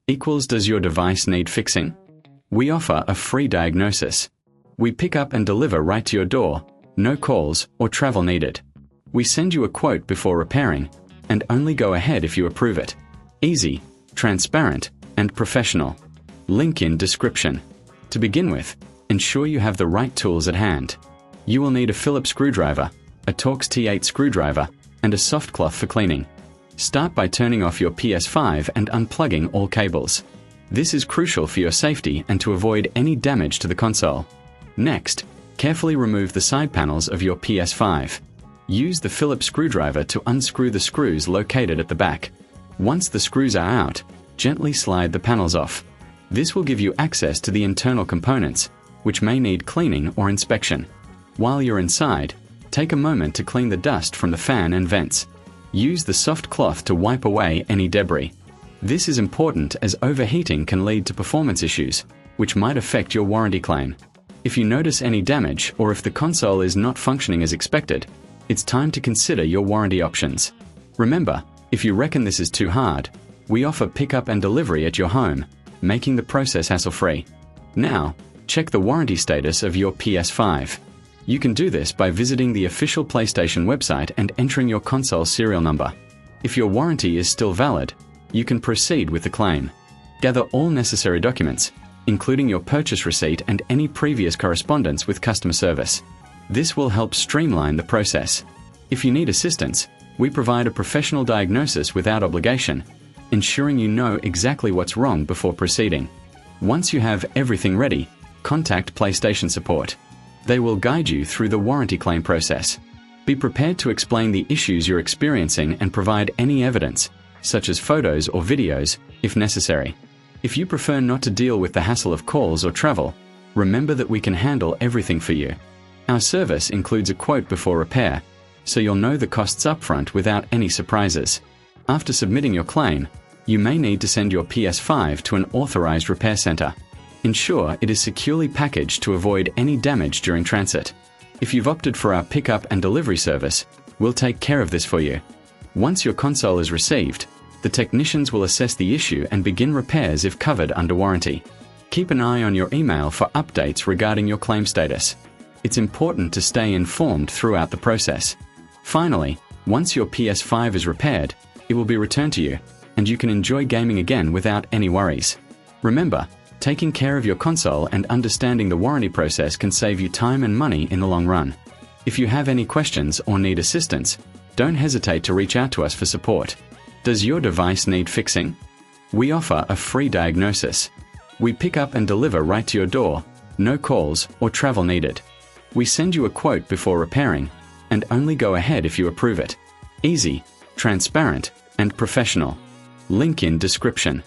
equals does your device need fixing? We offer a free diagnosis. We pick up and deliver right to your door, no calls or travel needed. We send you a quote before repairing, and only go ahead if you approve it. Easy, transparent, and professional. Link in description. To begin with, ensure you have the right tools at hand. You will need a Phillips screwdriver, a Torx T8 screwdriver, and a soft cloth for cleaning. Start by turning off your PS5 and unplugging all cables. This is crucial for your safety and to avoid any damage to the console. Next, carefully remove the side panels of your PS5. Use the Phillips screwdriver to unscrew the screws located at the back. Once the screws are out, gently slide the panels off. This will give you access to the internal components, which may need cleaning or inspection. While you're inside, take a moment to clean the dust from the fan and vents. Use the soft cloth to wipe away any debris. This is important as overheating can lead to performance issues, which might affect your warranty claim. If you notice any damage or if the console is not functioning as expected, it's time to consider your warranty options. Remember, if you reckon this is too hard, we offer pickup and delivery at your home, making the process hassle-free. Now, check the warranty status of your PS5. You can do this by visiting the official PlayStation website and entering your console serial number. If your warranty is still valid, you can proceed with the claim. Gather all necessary documents, including your purchase receipt and any previous correspondence with customer service. This will help streamline the process. If you need assistance, we provide a professional diagnosis without obligation, ensuring you know exactly what's wrong before proceeding. Once you have everything ready, contact PlayStation Support. They will guide you through the warranty claim process. Be prepared to explain the issues you're experiencing and provide any evidence, such as photos or videos, if necessary. If you prefer not to deal with the hassle of calls or travel, remember that we can handle everything for you. Our service includes a quote before repair, so you'll know the costs upfront without any surprises. After submitting your claim, you may need to send your PS5 to an authorized repair center. Ensure it is securely packaged to avoid any damage during transit. If you've opted for our pickup and delivery service, we'll take care of this for you. Once your console is received, the technicians will assess the issue and begin repairs if covered under warranty. Keep an eye on your email for updates regarding your claim status. It's important to stay informed throughout the process. Finally, once your PS5 is repaired, it will be returned to you, and you can enjoy gaming again without any worries. Remember, taking care of your console and understanding the warranty process can save you time and money in the long run. If you have any questions or need assistance, don't hesitate to reach out to us for support. Does your device need fixing? We offer a free diagnosis. We pick up and deliver right to your door, no calls or travel needed. We send you a quote before repairing, and only go ahead if you approve it. Easy, transparent, and professional. Link in description.